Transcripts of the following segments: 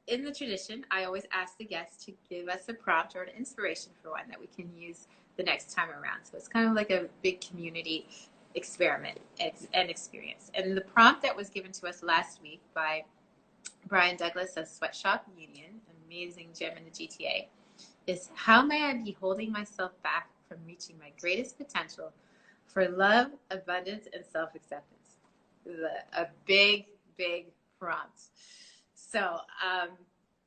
in the tradition, I always ask the guests to give us a prompt or an inspiration for one that we can use the next time around. So it's kind of like a big community experiment and experience. And the prompt that was given to us last week by Brian Douglas of Sweatshop Union, an amazing gym in the GTA, is how may I be holding myself back from reaching my greatest potential for love, abundance, and self-acceptance? A big, big prompt. So,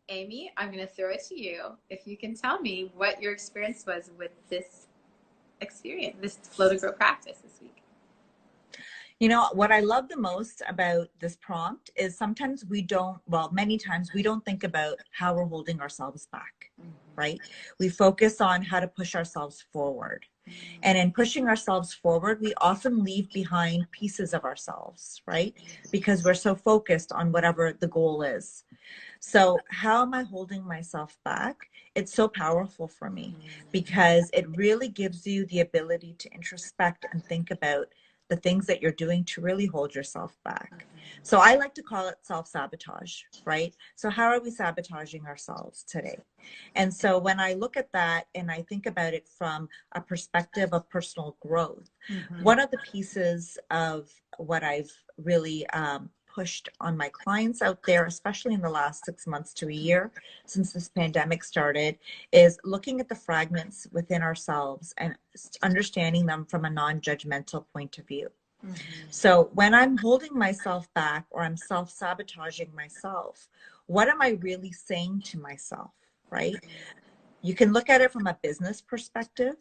Amy, I'm going to throw it to you. If you can tell me what your experience was with this experience, this Flow to Grow practice this week. You know, what I love the most about this prompt is sometimes we don't, well, many times we don't think about how we're holding ourselves back, right? We focus on how to push ourselves forward. And in pushing ourselves forward, we often leave behind pieces of ourselves, right? Because we're so focused on whatever the goal is. So how am I holding myself back? It's so powerful for me because it really gives you the ability to introspect and think about the things that you're doing to really hold yourself back. So I like to call it self-sabotage, right? So how are we sabotaging ourselves today? And so when I look at that and I think about it from a perspective of personal growth, one of the pieces of what I've really pushed on my clients out there, especially in the last 6 months to a year since this pandemic started, is looking at the fragments within ourselves and understanding them from a non-judgmental point of view. So when I'm holding myself back or I'm self-sabotaging myself, what am I really saying to myself, right? You can look at it from a business perspective.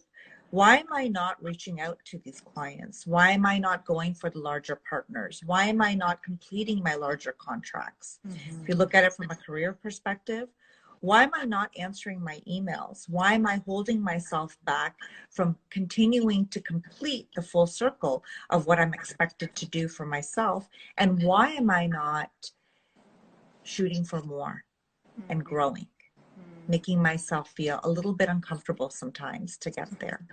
Why am I not reaching out to these clients? Why am I not going for the larger partners? Why am I not completing my larger contracts? If you look at it from a career perspective, why am I not answering my emails? Why am I holding myself back from continuing to complete the full circle of what I'm expected to do for myself? And why am I not shooting for more and growing? Making myself feel a little bit uncomfortable sometimes to get there.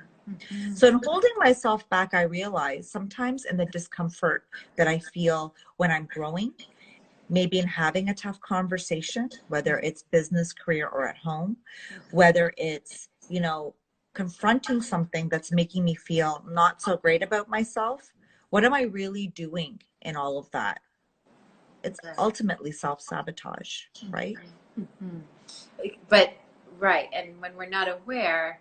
So in holding myself back, I realize sometimes in the discomfort that I feel when I'm growing, maybe in having a tough conversation, whether it's business, career, or at home, whether it's, you know, confronting something that's making me feel not so great about myself, what am I really doing in all of that? It's ultimately self-sabotage, right? But right, and when we're not aware,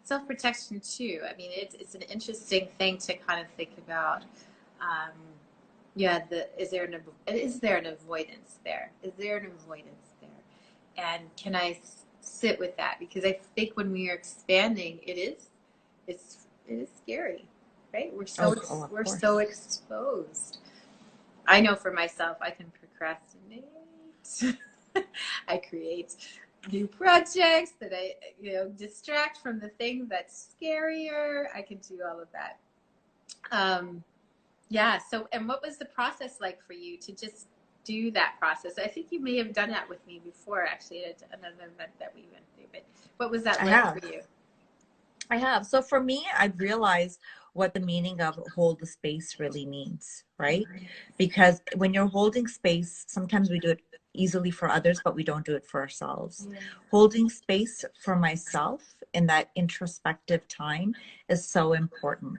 self-protection too. I mean, it's an interesting thing to kind of think about. Is there an avoidance there? Is there an avoidance there? And can I sit with that? Because I think when we are expanding, it is scary, right? We're so exposed. I know for myself, I can procrastinate. I create new projects that I, distract from the thing that's scarier. I can do all of that. So, and what was the process like for you to just do that process? I think you may have done that with me before, actually, at another event that we went through. But what was that like for you? I have. So for me, I've realized what the meaning of hold the space really means, right? Because when you're holding space, sometimes we do it easily for others, but we don't do it for ourselves. Holding space for myself in that introspective time is so important.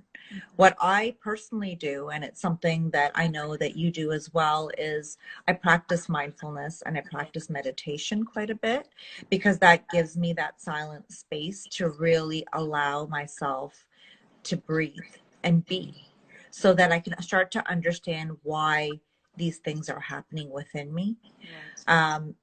What I personally do, and it's something that I know that you do as well, is I practice mindfulness and I practice meditation quite a bit because that gives me that silent space to really allow myself to breathe and be so that I can start to understand why these things are happening within me. And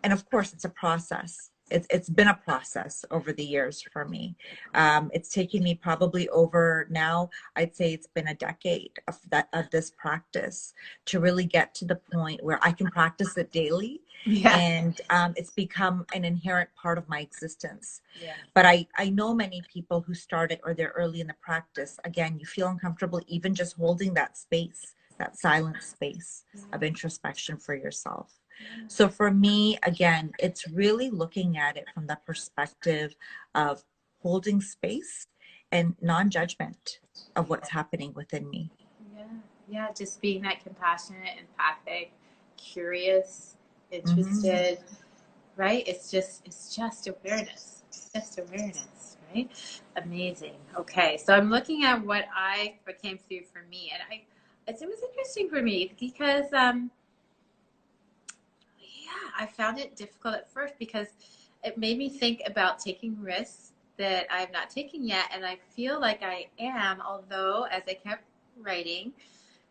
of course, it's a process. It's been a process over the years for me. It's taken me probably over now, I'd say it's been a decade of this practice to really get to the point where I can practice it daily. And it's become an inherent part of my existence. But I know many people who started or they're early in the practice. Again, you feel uncomfortable even just holding that space, that silent space of introspection for yourself. So for me, again, it's really looking at it from the perspective of holding space and non-judgment of what's happening within me. Just being that compassionate, empathic, curious, interested, right? It's just awareness. It's just awareness, right? Amazing. Okay, so I'm looking at what came through for me, and it was interesting for me because yeah, I found it difficult at first because it made me think about taking risks that I've not taken yet, and I feel like I am, although as I kept writing,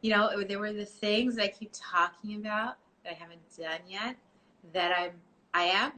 you know, there were the things I keep talking about that I haven't done yet that I am